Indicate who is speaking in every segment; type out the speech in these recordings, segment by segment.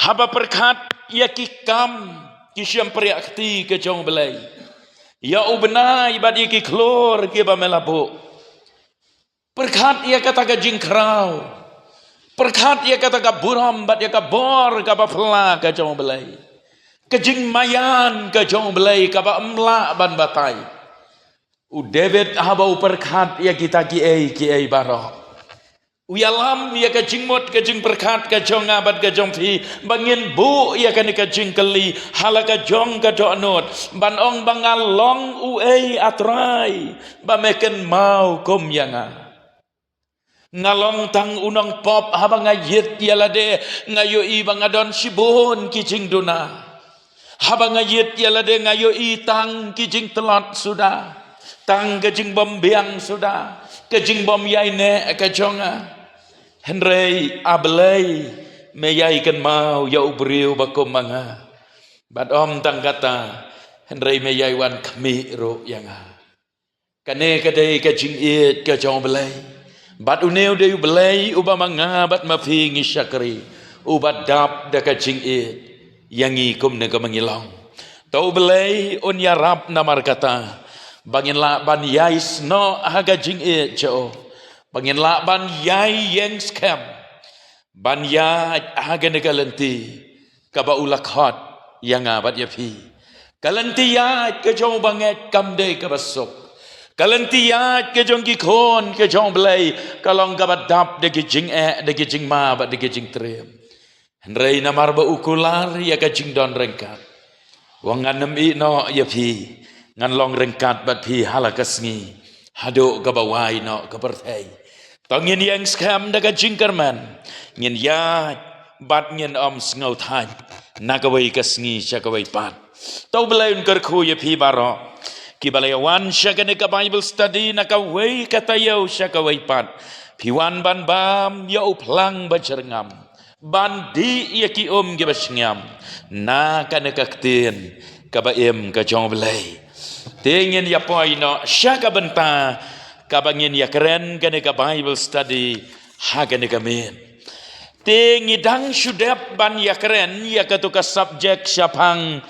Speaker 1: haba perkat ya ki kam ki syam priakti ke jong belai ya ubnai badi ki klor ki ba melabu perkat ya kata ke jingkrau perkat ya kata ke buram bad ya ke bor ka ba pla ke jong belai ke jing mayan ke jong belai ka ba emla ban batai u David haba perkat ya kita ki ai barok uyalam ya ka jingmot ka jing perkat ka jong abad ka jong phi bangin bu ya ka ni ka jing keli hala ka jong ka do anot ban ong bangal long u atrai ba meken mau kom yanga ngalong tang unang pop haba ngayit yalade ngayo i bangadon sibon ki jing duna haba ngayit yalade ngayo i tang ki jing telot sudah tang ka jing bom biang sudah ka jing bom yaine ka jonga Henry ablay meyai kan mau ya ubriu bakom manga bad om tang kata Henry meyai wan kami ro yanga kane kadai ka jing it ka jong belai bad uneu de belai uba manga bad mafi ngisakri uba dap da ka jing it yangi kum ne ka mangilong tau belai on ya rap namar kata bangin la ban yais no haga jing it jo bangin la ban yai yang scam ban ya haga negalenti kaba ulak hot yang abat ya pi kalenti ya ke jong banget kam de ka basok kalenti ya ke jong ki khon ke jong blai kalong kaba dap de ki jing de ki jing ma ba de ki jing trem henrei namar ba ukular ya ka jing don rengkat wangan nem i no ya pi ngan long rengkat bat pi halakasngi hado kaba wai no ka perthai tangin yang scam daga jingkerman ngin ya bat ngin om ngau than nakawai kasngi syakawai pat tau belai unkar khu ya phi baro ki balai wan syakane ka bible study nakawai katayau syakawai pat piwan ban bam ya uplang bacerngam ban di ya ki ge basngam na kana kaktin ka ba ka jong belai tengin ya poino syaka benta kabangin ya keren kene ka Bible study hagane ka men tengidang sudep ban ya keren ya katu ka subjek syapang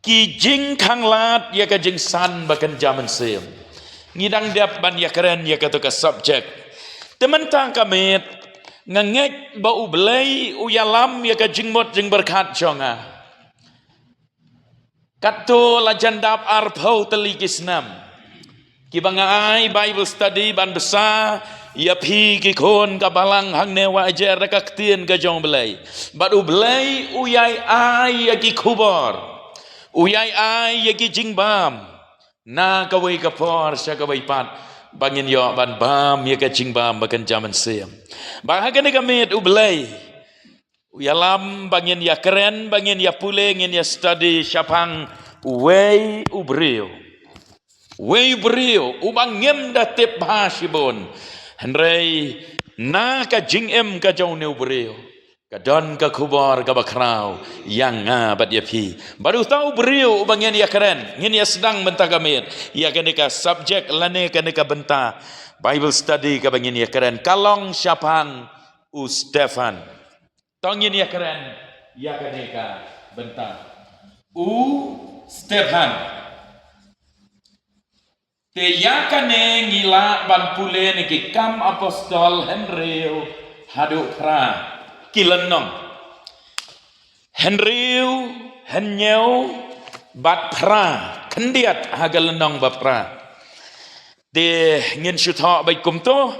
Speaker 1: ki jing khang lat ya ka jing san bakan jaman sem ngidang dep ban ya keren ya katu ka subjek tementang kamet ngangek ba ublai uyalam ya ka jing mot jing berkat jonga katu lajandap arpau telikisnam kibangai Bible study ban besar ya pi ki kon kabalang hang newa ajar kaktien ka jong belai badu belai uyai ai ya ki kubor uyai ai ya ki jingbam na kawai kapor sya kawai pat bangin yo ban bam ya ka jingbam bakan jaman sem bahagan ka met ublai uyalam bangin ya keren bangin ya pule ngin ya study syapang way ubreo Wei brio ubang ngem da tep bahasibon henrei na ka jing em ka jong neu brio ka don ka kubar ka bakrau yang ngabat ya pi baru tahu brio ubang ngin ya keren ngin ya sedang benta kamit ya kene ka subjek lane kene ka benta Bible study ka bangin ya keren kalong syapang u Stefan tongin ya keren ya kene ka benta u Stefan te yakane ngila ban pule ki kam apostol Henryu hadu pra kilenong Henryu henyau bat pra kendiat hagalenong bapra te ngin syutha bai kumto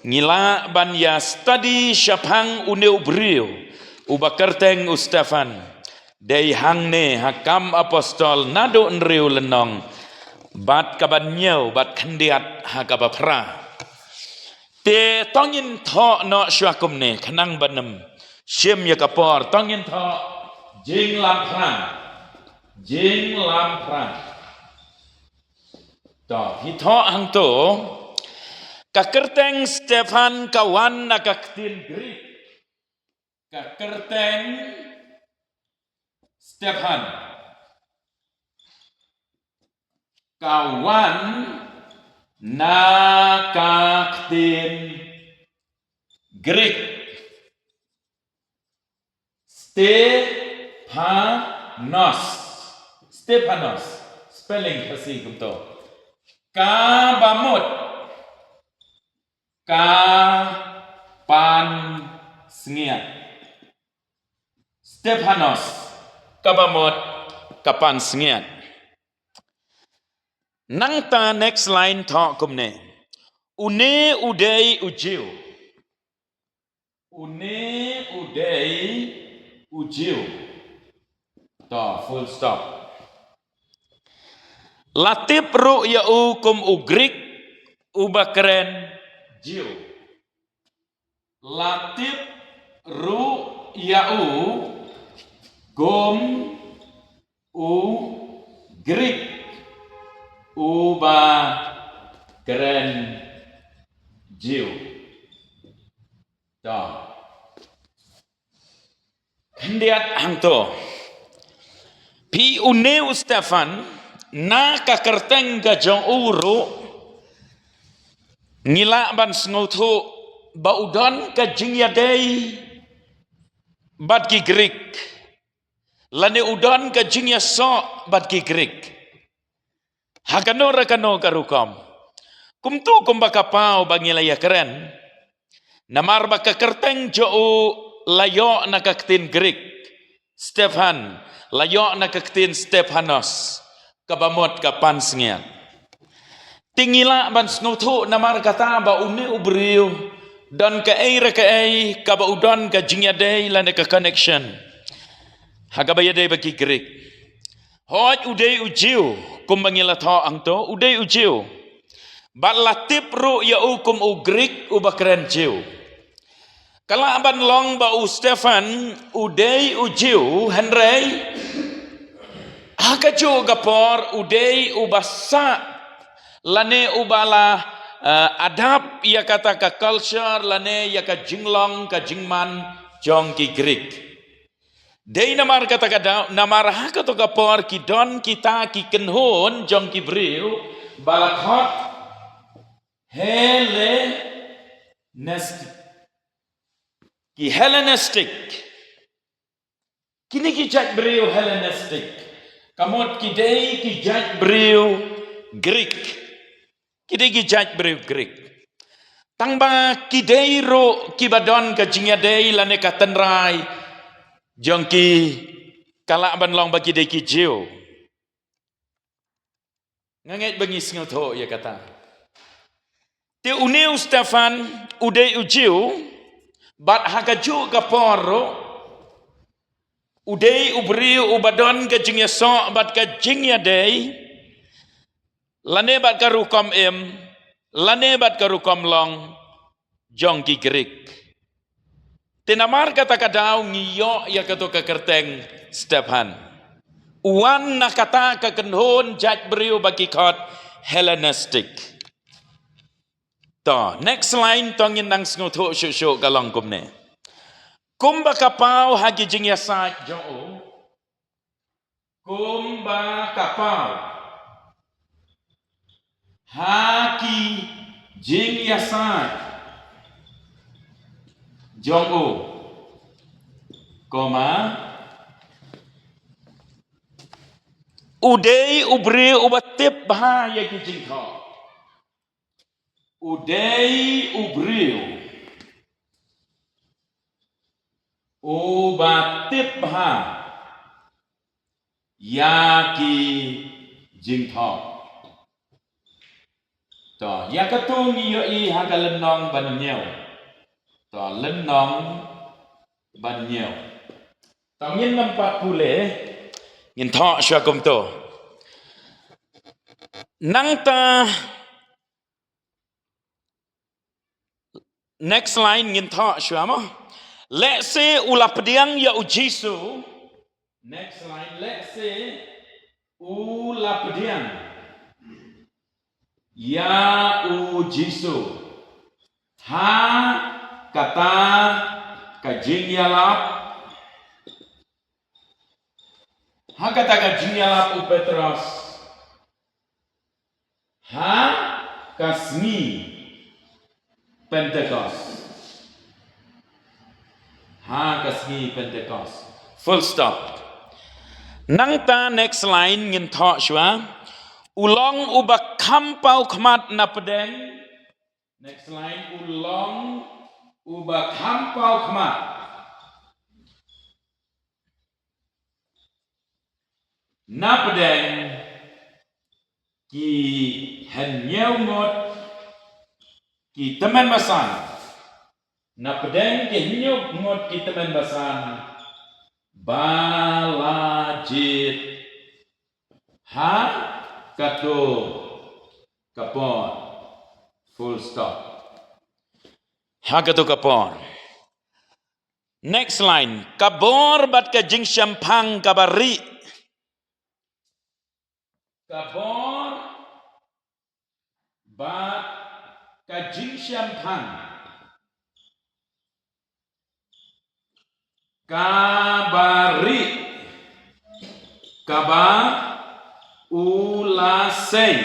Speaker 1: ngila ban ya study syapang uneu brio ubakerteng Stefan dei hangne hakam apostol nado enriu lenong bat kaban nyau bat kendiat hagaba pra te tongin tho no syakum ne khanang banem syem ya kapor tongin tho jing lam pra to hi tho hang to kakerteng Stefan kawan nakaktin Greek kakerteng Stefan kawan nakaktin Greek Stephanos. Spelling kasi kumto. Kabamot. Kapansngiat. Stephanos. Kabamot. Kapansngiat. Nang ta next line thọ kumne. Une udei ujiu. Une udei ujiu. Ta full stop. Latip ru'ya'u kum ugrik ubakren jiu. Latip ru'ya'u kum ugrik ubakren jiu. Ta. Kendiat hangto. Pi uneu Stefan na kakerteng ka jong uru ngila ban sngotu baudon ka jingyadei bad ki Greek lane udon ka jingya so bad ki Greek hakano rakano karukom kumtu kumbaka pau bangilaya keren namar baka kerteng jo layo na kaktin Greek Stefan layo na kaktin Stephanos kabamot kapansngian. Tingila ban snutu namar kata ba uni ubriu dan ka ai ka ba udon ka jingyadei lane ka connection. Hagabayadei baki Greek. Hoj udei ujiu kum bangila tho angto udei ujiu. Bat latip ru ya kum u Greek u bakren jiu. Kala ban long ba u Stefan udei ujiu henrei hakajo gapor udei ubasa lane ubala adab ia kata ka culture lane ia ka jinglong ka jingman jong ki Greek. Dei namar kata ka namar hakato gapor ki don kita ki kenhon jong ki briu balakot Hellenistic. Kini ki jat briu Hellenistic. Kamot kidei ki jat briu Greek. Kidei ki jat briu Greek. Tangba kidei ro kibadon ka jingyadei lane ka tenrai jong ki kala ban long ba kidei ki jiu. Nganget bengis ngoto ya kata. Te uneu Stefan udei ujiu bat hakaju ka poro udei ubriu ubadon ka jingya so bat ka jingya dei lane bat ka rukom lane bat ka rukom long jong ki Greek. Tinamar kata kadau ngiyo ya kato ka kerteng Stefan. Uwan na kata ka kenhon jat briu baki kot Hellenistic. To next line tongin nang sngoto shusho kalong kumne. Kumba kapau hagi jingya sa jo. Kumba kapau haki jingya sa jo. Koma udei ubri ubatip bahaya ki jingho. Udei ubriu ubatip ha yaki jingtho. To yakatung iyo i hagalenong banyeo. To lenong banyeo. To ngin nampak pule ngin tho syakum to. Nang ta next line ngin tho syama. Let's say ulapdiang ya ujisu. Next line, let's say ulapdiang ya ujisu. Ha kata kajing yalap. Ha kata kajing yalap upetros. Ha kasmi Pentecost. Ha kasmi Pentecost. full stop. Nang ta next line ngin tho shwa ulong uba kampau khmat na pedeng. Next line ulong uba kampau khmat na pedeng ki hen nyeu ngot ki teman basan na pedeng ki nyeu ngot ki teman basan balajit ha kato kapor full stop ha kato kapor. Next line kabor bat ka jing syampang kabari kabor bat ka jing syampang kabari kaba ulasei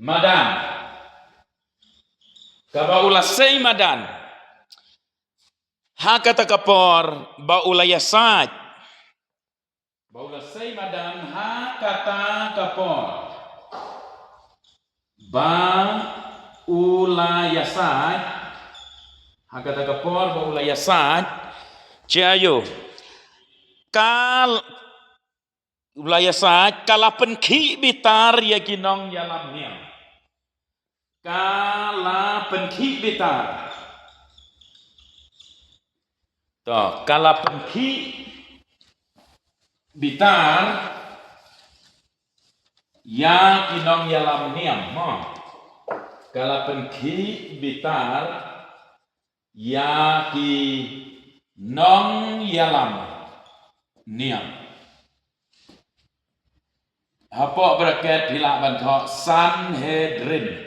Speaker 1: madan kaba ulasei madan ha kata kapor ba ulayasat ba ulasei madan ha kata kapor ba ulayasat ha kata kapor ba ulayasat Ciayo kal ulayasat kalapen ki bitar ya kinong yalamnya kalapen ki bitar to kalapen ki bitar ya kinong yalamnya mo kalapen ki bitar ya ki nong yalam niam hapok bracket hilak bantok Sanhedrin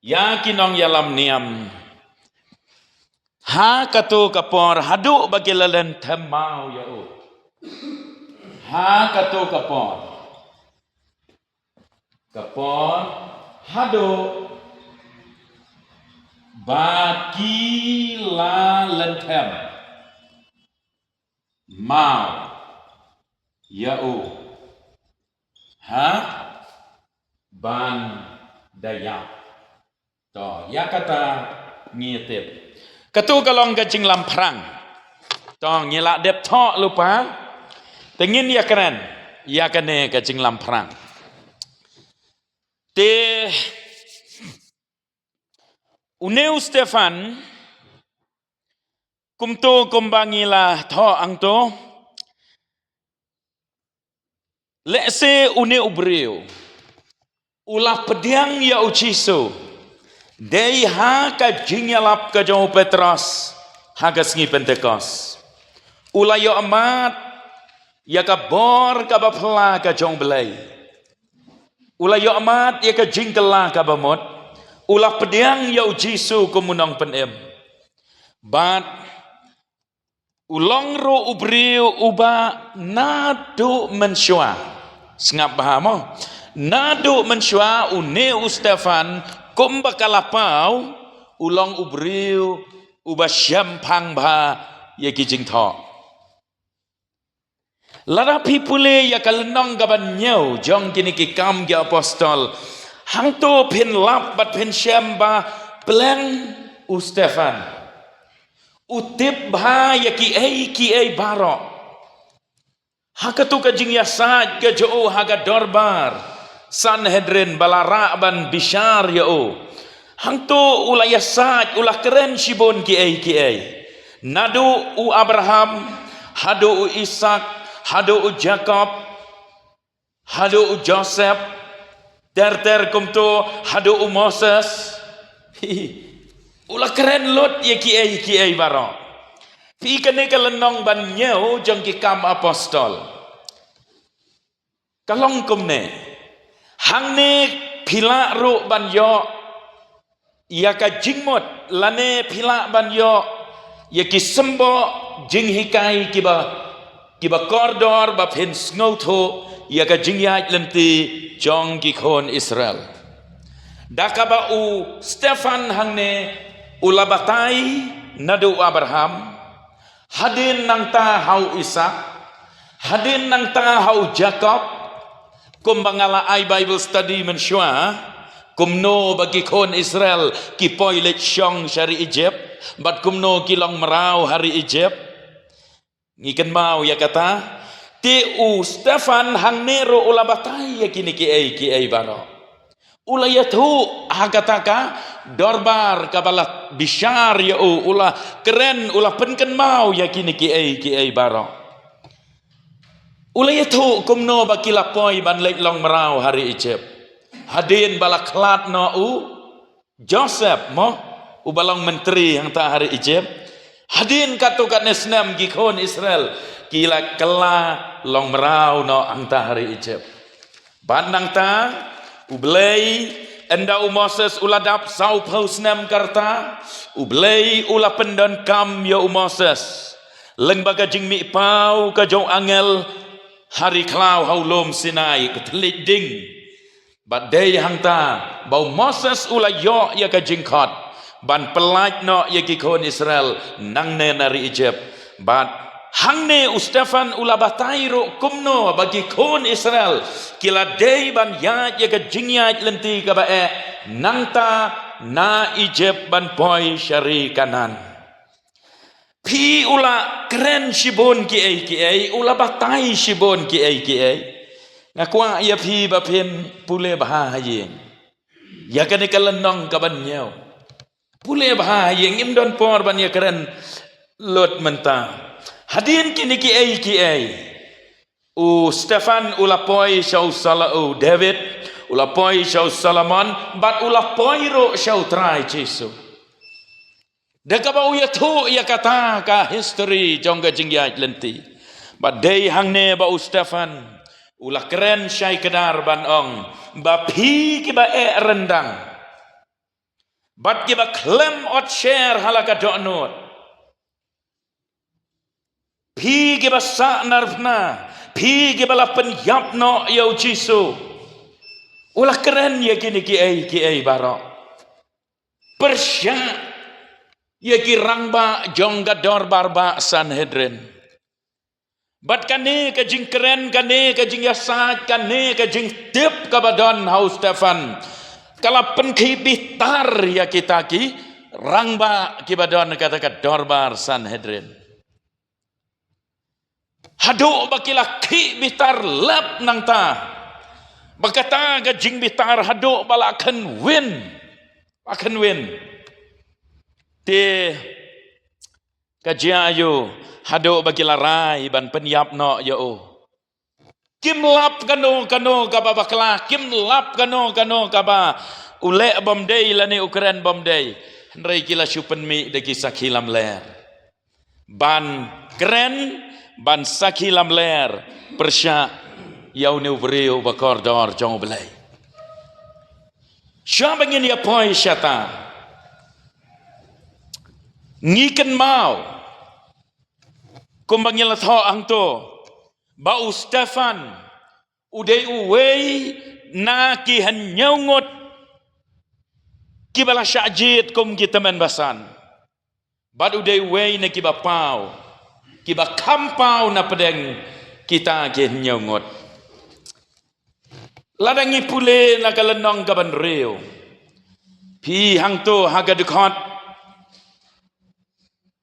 Speaker 1: ya kinong yalam niam ha katu kapor haduk bagi lelen temau ya u ha katu kapor haduk bagi la lentem mau yau ha ban daya to ya kata ngitip ketu kalong gajing lamprang to ngilak dep tho lupa tengin ya keren ya kene gajing lamprang te Uneu Stefan kumto kumbangilah tho angto lese uneu breu ulah pediang ya uciso dei ha ka jingalap ka jong Petros ha ka sngi Pentekos ulah yo amat ya ka bor ka bapla ka jong belai ulah yo amat ya ka jingkela ka bamot ulah pediang ya ujisu kumunong penem bat ulong ro ubriu uba nadu mensyua sengap bahamo nadu mensyua uneu Stefan kumba kalapau ulong ubriu uba syampang bah ya kijing tho lara pipule ya kalenong gaban nyau jong kini ki kam ya apostol hang tu pin lap bat pin syamba peleng u Stefan utip bha ya ki ai barok hakatu ka jing yasat ke jo haga dorbar Sanhedrin balara ban bishar ya o hang tu ulah yasat ulah keren shibon ki ai nadu u Abraham hadu u Ishak hadu u Jacob hadu u Joseph ter kumto hadu u Moses ulah keren lot ya ki ai barok pi kene kalenong ban nyau jong ki kam apostol kalong kumne hang ne phila ro ban yo ya ka jingmot lane phila ban yo ya ki sembo jing hikai kiba kordor ba phin sngoto ya ka jingyat lenti jong ki khon Israel dakaba u Stefan hangne ulabatai nadu Abraham hadin nang ta hau Ishak, hadin nang ta hau Jacob, kum bangala ai Bible study mensyua, kum no bagi kon Israel ki poilet syong syari Egypt, bat kum no kilong merau hari Egypt, ngiken mau ya kata, ti u Stefan hang nero ula batai ya kini ki ai baro. Ula yathu hagataka dorbar kabalat bishar ya ula keren ula penken mau ya kini ki ai baro. Ula yathu kumno bakila poi ban lek long merau hari Egypt. Hadin balaklat no Joseph mo ubalong menteri yang ta hari Egypt. Hadin katukat nesnam gikon Israel kila kela long merau no angta hari Egypt. Bandang ta ublay endau Moses uladap sau pausnam karta ublay ula pendon kam ya Moses leng baga jing mi pau ka jong angel hari klau haulom Sinai ketelit ding bat day hangta bau Moses ula yo ya ka jingkot ban pelaj no ya kikon Israel nang ne nari Egypt bat hangne Stefan ula batairo kumno bagi kon Israel kila day ban ya ka jingyat lenti ka bae nangta na Egypt ban poi syari kanan pi ula keren shibon ki ai ula batai shibon ki ai ngakwa ya pi bapem pule bahaye ya kan kalenong ka ban nyau pule bahaye ngimdon por ban ya keren lot mentang hadin kini ki ai u Stefan ula poi syau salau David ula poi syau Solomon bat ula poi ro syau trai Jesu deka bau ya tu ya kata ka history jongga jingyat lenti bat day hangne bau Stefan ula keren syai kedar ban ong ba pi ki ba rendang bat ki ba klem ot share halaka donot pi ke basa narfna pi ke bala penyap no ya Jesu ulah keren ya kini ki ai baro persya ya ki rangba jongga dorbar ba Sanhedrin bat kane ka jing keren kane ka jing yasat kane ka jing tip ka badon hau Stefan kala penki bitar ya kita ki rangba ki badon kata ka dorbar Sanhedrin hado bakila ki bitar lap nang ta bakata gajing bitar hado bala akan win te kajia ayo hado bakila rai ban penyap no yo kim lap kano ka bakla kim lap kano ka ba ule bom day lani Ukraine bom day rai kila syupen mi de kisah hilam ler ban keren ban sakilam ler persya yau ne ubreu bakordor jong belai syaba ngin ya poi syata ngiken mau kumbangil tho angto bau Stefan udai uwei na ki hanyongot kibala syajit kum kita men basan bad udai uwei na kibapau kiba kampau na pedeng kita ke nyongot ladangi pule na kalenong kaban reo pi hang to haga dekot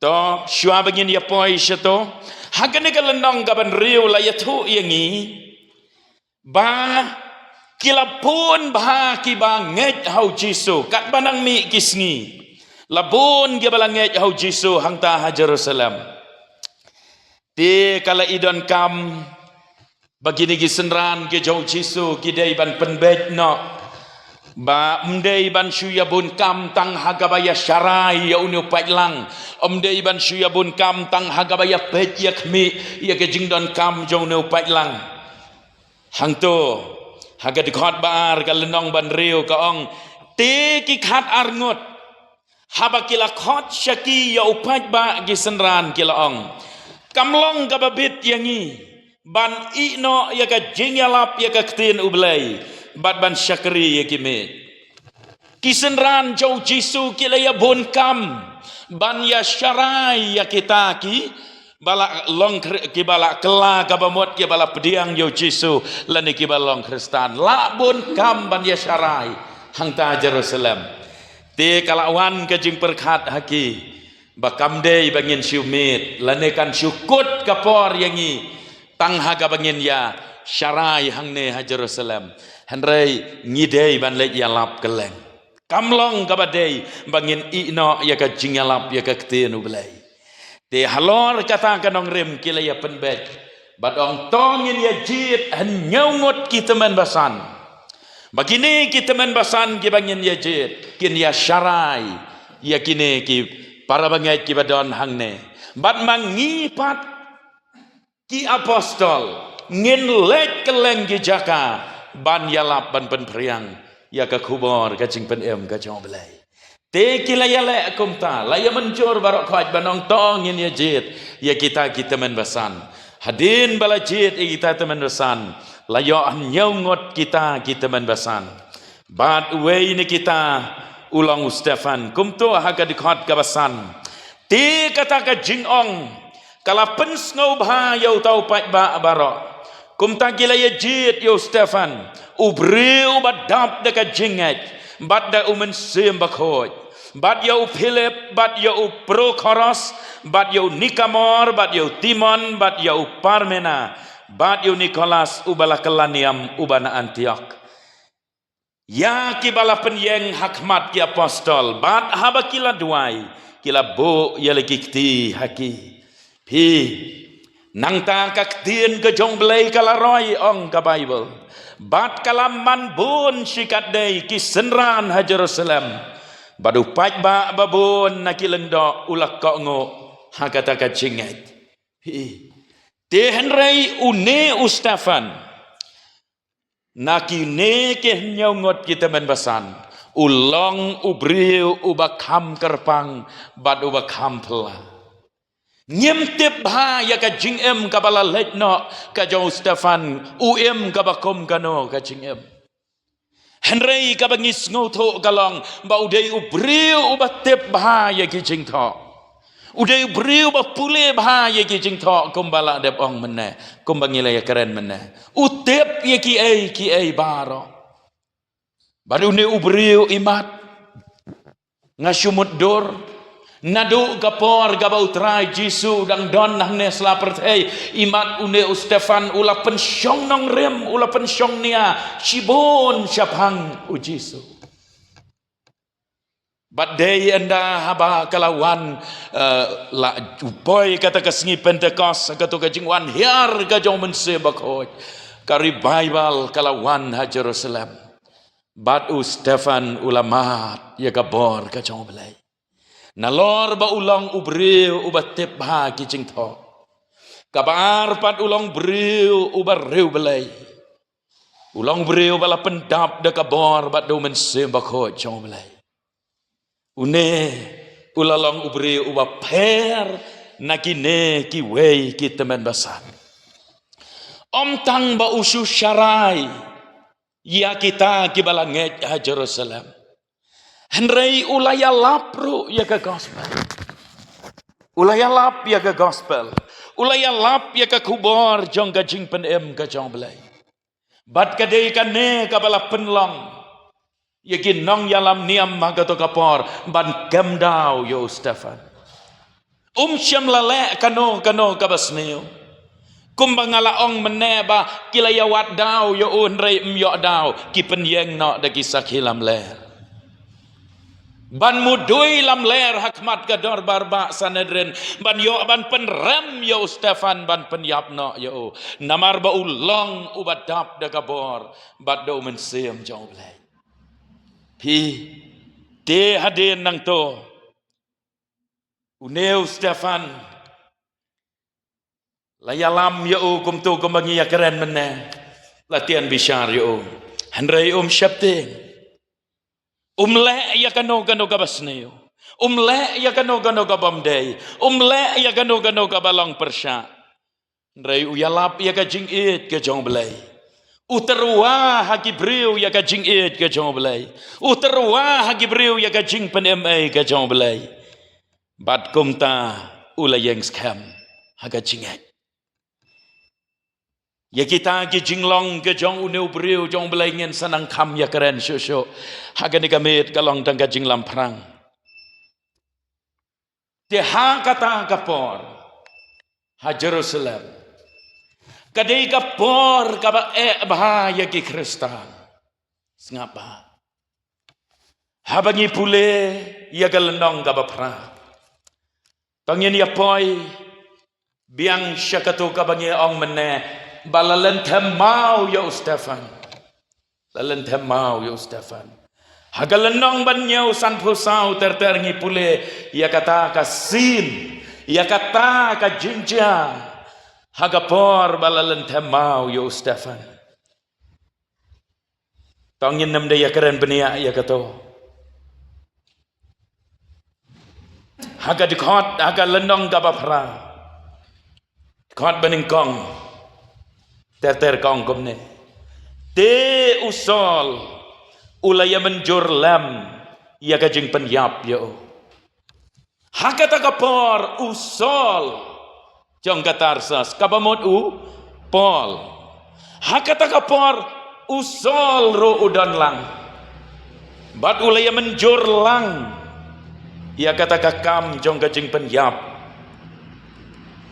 Speaker 1: to syua begin ya poi syato haga ne kalenong kaban reo la ya tu yangi ba kilapun bah kiba nget hau Jesu kat banang mi kisngi labun ge balanget hau Jesu hang ta ha Jerusalem di kala idon kam bagini gisenran ke jauh Jesu kidai ban penbet no ba mdei ban syuya bun kam tang hagabaya syarai ya unu patlang mdei ban syuya bun kam tang hagabaya pet yakmi ya ke jingdon kam jauh nu patlang hang to haga dikhat bar kalenong ban riu ka ong te ki khat arngot haba kila khot syaki ya upat ba gisenran kila ong kamlong kababit yangi ban ino ya ka jingyalap ya ka ktin ublay bat ban syakri ya kimi kisenran jauh Jesu kila ya bon kam ban ya syarai ya kita ki balak long ki balak kela ka bamot ki balak pediang yo Jesu lani ki balong Kristen labun kam ban ya syarai hang ta Jerusalem te kalawan ke jing perkhat haki bakam dei bangin siumit lani kan syukut kapor yangi tang haga bangin ya syarai hang ne ha Jerusalem hanrei ngidei ban le ya lap keleng kamlong ka badei bangin ino ya ka jing ya lap ya ka ktenu belai te halor kata kanong rem kila ya penbet badong tongin ya jit han nyaungot kita men basan bagini kita men basan ki bangin ya jit kin ya syarai ya kini ki para bangai ki badon hangne bad mangipat ki apostol ngin lek keleng ki jaka ban yalap ban pen priang ya ka kubor ka cing pen em ka jong belai te kila ya le kumta la ya mencur barok khaj banong tong in ya jit ya kita men basan hadin bala jit kita temen basan la ya nyaungot kita men basan bad we ini kita ulang Stefan kumto haga dikhot ka basan te kata ka jingong kala pens ngau bha yau tau pat ba barok kumta kila ya jit yo Stefan ubreu badap de ka jinget bad da umen sem bakhoj bad yau Philip bad yau Prokoros bad yau Nikamor bad yau Timon bad yau Parmena bad yau Nikolas ubala kelaniam ubana Antioch ya kibala penyeng hakmat ki apostol bad haba kila duai kila bo ya lagi kti haki pi nang ta kaktien ke jong belai kala roi ong ka Bible bat kalaman bun sikat dei ki senran ha Jerusalem badu pai ba babun nakileng do ulak ko ngo ha kata ka cinget te henrei une Stefan naki ne ke nyaungot kita men basan ulong ubriu ubakam kerpang bad ubakam pela nyemtip ha ya ka jing em ka bala letno ka jong Stefan uem ka bakom kano ka jing em henrei ka bangis ngotho galong ba udei ubriu ubatip ha ya ki jing tho udei ubriu ba pule ha ya ki jing tho kumbala dep ong menne kumbangila ya keren menne utip ya ki ai baro baru ne ubriu imat ngasumut dor nadu kapor gabau trai Jesu dang don nang ne slapertei imat une Stefan ula pensyong nong rem ula pensyong nia sibon syapang u Jesu badai anda haba kalawan la upoi kata kesengi Pentecost kata kajingwan hiar kajong mense bakhoj kari Bible kalawan ha Jerusalem bad u Stefan ulamat ya kabor kajong belai nalor ba ulang ubreu ubatip ha ki jing tho kabar pat ulang breu ubareu belai ulang breu bala pendap de kabor bat do men sem bakho chong belai une ulalong ubreu uba per nakine ki wei ki temen basan om tang ba usu syarai ya kita ki balanget ha Jerusalem henrei ulaya lapru ya ke gospel ulaya lap ya ke gospel ulaya lap ya ke kubor jong ka jing pen em ka jong belai bat ka dei ka ne ka bala penlong ya ki nong yalam niam ma ka to kapor ban gamdau yo Stefan syam lale kano ka basneo kumbangala ong meneba kilaya wat dau yo unrei myo dau ki penyeng no da kisah hilam ler ban mudui lam ler hakmat gador barba Sanhedrin ban yo ban penrem yo Stefan ban penyapno yo namar ba ulong ubadap da gabor bad do mensem jong blai pi te hadin nang to uneu Stefan layalam yo kumtu kumbangi ya keren menne latihan bisyar yo hanrei syapting umle ya kano gabasneo umle ya kano gabamdei umle ya kano gabalang persya rei uyalap ya ka jingit ke jong belai uterwa haki breu ya ka jingit ke jong belai uterwa haki breu ya ka jing pen ma ke jong belai bat kumta ulayeng scam haga jingat. Ya kita ki jinglong ke jong uneu breu jong belaingen sanang kam ya keren syosyo. Haga ni kamit kalong tangga jinglam perang. Dia ha kata kapor. Ha Jerusalem. Kadai kapor kaba bahaya ki Kristan. Sengapa? Habangi pule ya galendong kaba perang. Tangyen ya poi biang syakatu kabangi ong mene balalen temau ya Stefan. Lalen temau ya Stefan. Hagalenong banyau san pusau terterngi pule ya kata kasin ya kata ka jinja hagapor balalen temau ya Stefan. Tangyen namde ya keren benia ya kato. Haga dikot haga lenong gaba pra. Kot bening kong ter kong komne. Te usol ulaya menjur lam ya kajing penyap yo. Haga takapor usol jong katarsas kabamot pol. Haga takapor usol ro udan lang. Bat ulaya menjur lang. Ya kata kakam jong kajing penyap.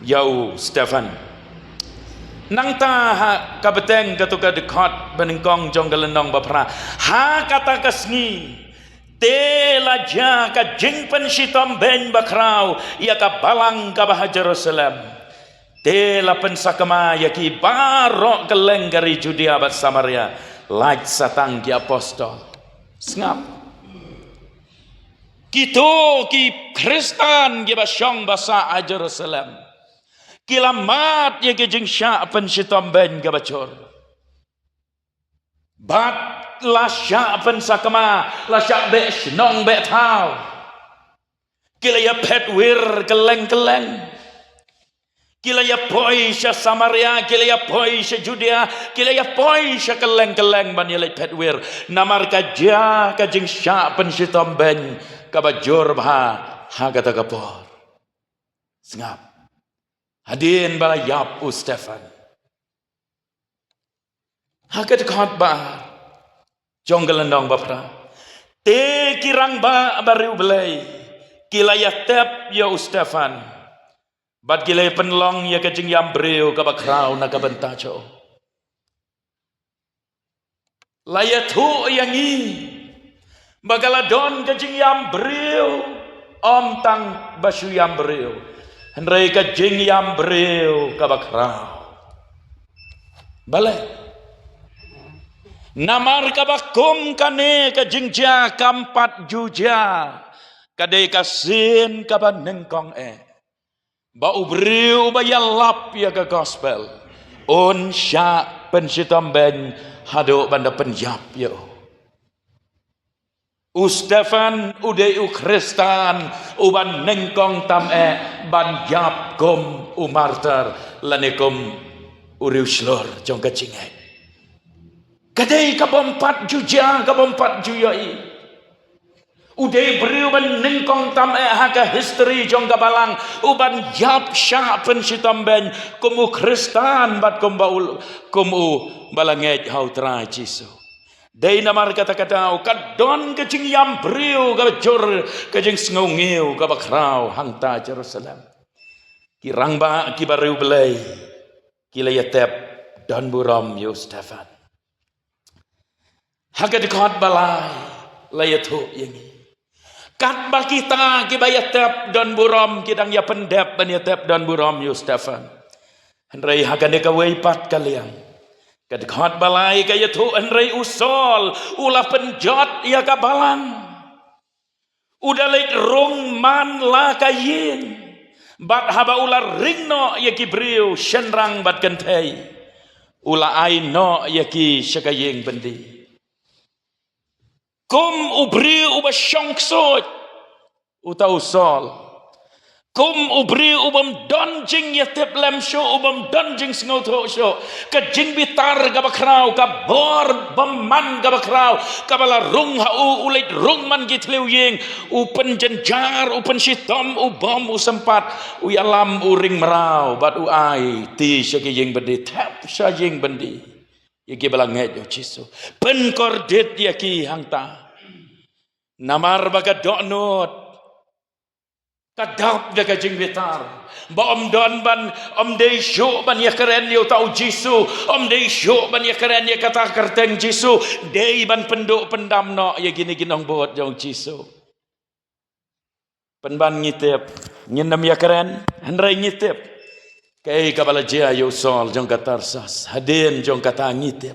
Speaker 1: Yau Stefan. Nang ta ha kabeteng katuka dekat beningkong jong galenong bapra. Ha kata kasngi. Te laja kajing pensitom ben bakrau. Ya ka balang ka bah Jerusalem. Te la pensakama yaki barok keleng dari Judea bat Samaria. Laj satang ki apostol. Sengap. Kito ki Kristan ki basyong basa a Jerusalem. Kilamat ya ki jing sya pensitom ben ka bacor. Bat la sya pensakama la sya be snong be tau. Kila ya pet wir keleng-keleng. Kila ya poi sya Samaria, kila ya poi sya Judea, kila ya poi sya keleng-keleng ban ya pet wir. Namar ka ja ka jing sya pensitom ben kabajur bah ha kata kapor. Sengap. Hadin bala yap u Stefan. Ha kata kot bah jong gelendong bapra. Te kirang ba baru belai. Kila ya tep ya u Stefan. Bat kila ya penlong ya kajing yam breu kabakrau na kabentaco. Layatu yang i Bagaladon kajing yam breu om tang basu yam breu henrei kajing yam breu kabakrau bale namar kabakum kane kajing ja kampat juja kadai kasin kaban nengkong ba ubreu ba yalap ya ke gospel on sya pensitom ben hado banda penjap yo Stefan udai Kristan uban nengkong tam ban jap kom martar lanekom uriuslor jong kacingay. Kadai kabompat juja kabompat juyai. Udai beriu ban nengkong tam haka history jong kabalang uban jap sya pensitom ben komu Kristan bat kom baul komu balangej hau tra Jisu. Dai namar kata-kata kadon kajing yam breu kabajur kajing sngongeu kabakrau hangta Jerusalem. Kirang ba kibaru belai kila yatep don buram yo Stefan. Haga dekot balai layatu yangi. Kat ba kita kibayatep don buram kidang ya pendep ban yatep don buram yo Stefan. Henrei haga dekawai pat kaliang. Kadekot balai kaya tu enrei usol ulah penjot ya kabalang udah lek rong man la kayin bat haba ulah ringno ya kibriu shenrang bat kentai ulah aino ya ki syakayeng bendi kum ubriu uba syongsot uta usol kum ubri ubam don jing yatep lem sho ubam don jing sngau tho sho ka jing bitar ka bakrau ka bor bamman ka bakrau ka bala rung ha u ulit rung man gitleu yeng u penjenjar u pensitom u bom u sempat u yalam u ring merau bat u ai ti syaki yeng bendi tap sya yeng bendi yaki bala nget yo chiso pen kordet yaki hangta namar baga donot kadap daga jing bitar ba om don ban om dei sho ban ya keren yo tau jisu om dei sho ban ya keren ya kata kerteng jisu dei ban penduk pendam no ya gini ginong bot jong jisu penban ngitep nyenam ya keren handrai ngitep kai kabala jia yo sol jong katar sas haden jong kata ngitep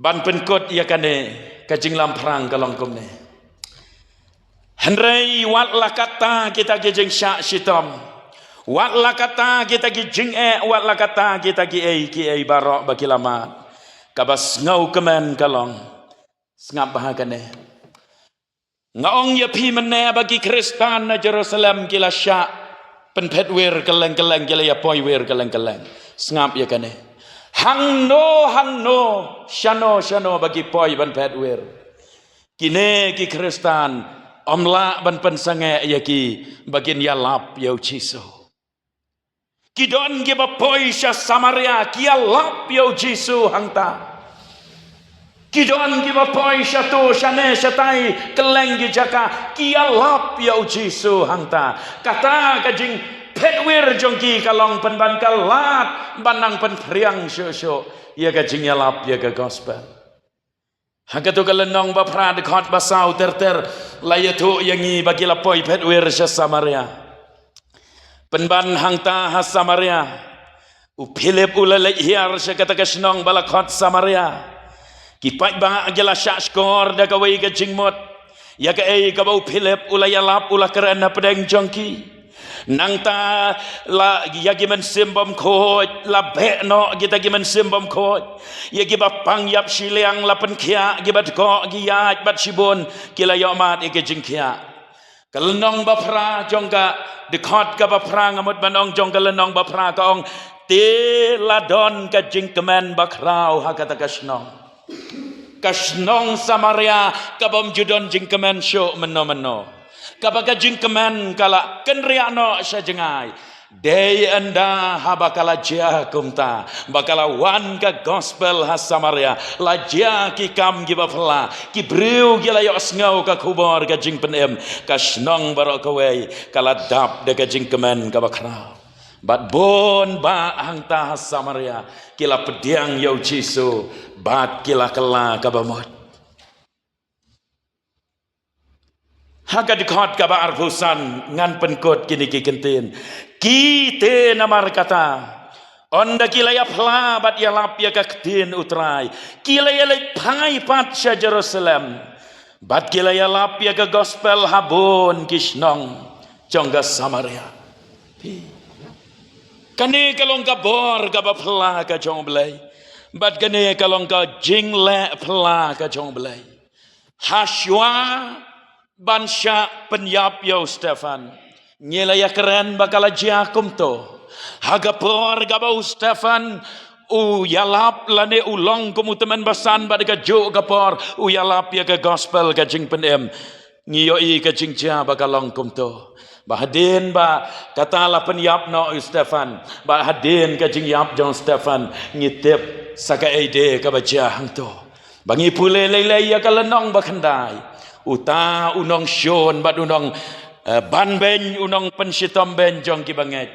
Speaker 1: ban penkot ya kane kajing lamprang kalong komne Henry wat lakata kita gijing syak shitom. Wat lakata kita gijing wat lakata kita ki barok bagi lama. Kabas ngau kemen kalong. Sengap bahagane. Ngaong ya pi mene bagi Kristan na Jerusalem kila syak penpet wir keleng-keleng kila ya poi wir keleng-keleng. Sengap ya kane. Hang no shano bagi poi penpet wir. Kine ki Kristan omla ban pensange yaki bagin ya lap yau Jisu. Kidon giba poisha Samaria kia lap yau Jisu hangta. Kidon giba poisha tu shane shatai keleng jaka kia lap yau Jisu hangta. Kata kajing petwir jongki kalong penban kalat banang penpriang syo ya kajing ya lap ya ke gospel. Hangatu kalenong bapra dekat basau ter layatu yangi bagi lapoi petwir sya Samaria. Penban hangta has Samaria. U Philip ulalai hiar sya kata kasnong balakot Samaria. Kipai ba agela syak skor da kawai ka jingmot. Ya ka ka bau Philip ulayalap ulakran pedeng jongki. Nang ta la yagi men simbom khoj la be no kita gi men simbom khoj yagi ba pang yap shiliang la pen khia gi bat ko gi yat bat shibun kila yo mat ike jing khia kalnong ba phra jongka de khot ka ba phra ngamut banong jong kalnong ba phra ka ong te la don ka jing kemen ba krau ha kata kasnong Samaria ka bom judon jing kemen syo meno kabaga jingkemen kala kenriano sajengai day anda habakala jia kumta bakala wan ka gospel has Samaria la jia ki kam giba fla ki breu gila yo sngo ka kubor ka jingpenem ka snong barok kawai kala dap de ka jingkemen ka bakra bat bon ba hangta has Samaria kila pediang yo Jisu bat kila kala ka bamot Haga dikot kaba arfusan ngan penkot kini kikentin. Kite namar kata. Onda kilaya pla bat ya lap ya kaktin utrai. Kilaya lay pai pat sya Jerusalem. Bat kilaya lap ya ke gospel habon kisnong jongga Samaria. Kane kalong ka bor kaba pla ka jong belai. Bat kane kalong ka jingle pla ka jong belai. Hashwa bansya penyap yo Stefan nyelaya keren bakala jakum to hagapor gabau Stefan u yalap lane ulong kumu teman basan badaka jo gapor u yalap ya ke gospel ka jing penem ngiyoi ka jing ja bakalong kum to bahadin ba katala penyap no Stefan bahadin ka jing yap jong Stefan ngitip saka ide ka baja hang to bangi pule lelai ya kalenong bakandai uta unong syon bat unong ban ben unong pensitom ben jong ki banget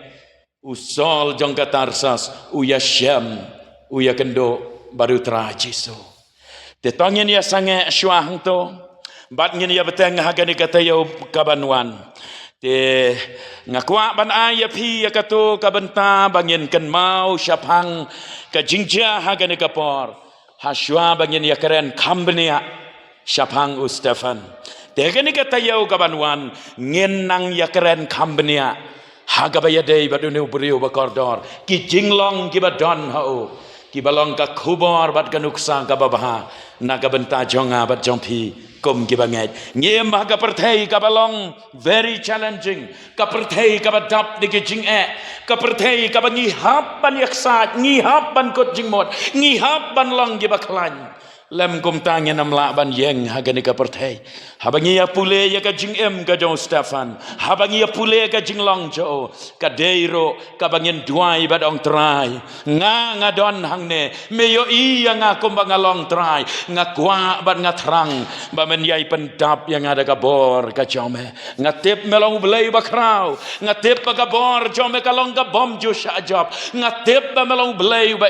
Speaker 1: usol jong katarsas uya syam uya kendo baru tra Jisu te tongin ya sange syuang to bat ngin ya beteng hagani kata yo kabanwan te ngakwa ban aya phi ya katu kabenta bangin ken mau syapang ka jingja hagani kapor haswa bangin ya keren kambenia Syapang Stefan. Tegani kata yau kabanwan ngenang ya keren kambenia. Hagabaya day badunu beriu bakordor. Ki jinglong ki badon hau. Ki balong ka kubor bad kanuksa ka babaha. Naga benta jonga bad jompi. kum ki bangai nge ma ka perthei ka balong very challenging ka perthei ka badap de ki jing ka perthei ka bangi hap ban yaksa ngi hap ban kot jing mot ngi hap ban long ki baklan lem kum tanya nam la ban yeng hagani ka perthei habangi ya pule ya ka jing ka jong Stefan habangi ya pule ka jing long jo ka deiro ka bangin duai badong trai nga don hang ne me yo i nga kum bangalong trai nga kwa ban nga trang ba men yai pendap yang ada ka bor ka jome nga tip melong belai ba krau nga tip ka bor jome ka long ka bom jo sha job nga tip ba melong belai ba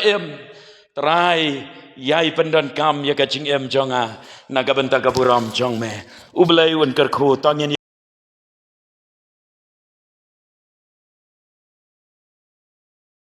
Speaker 1: trai yai pendon kam ya ka jing jonga naga benta ka buram jong me ublai un ker khu tangin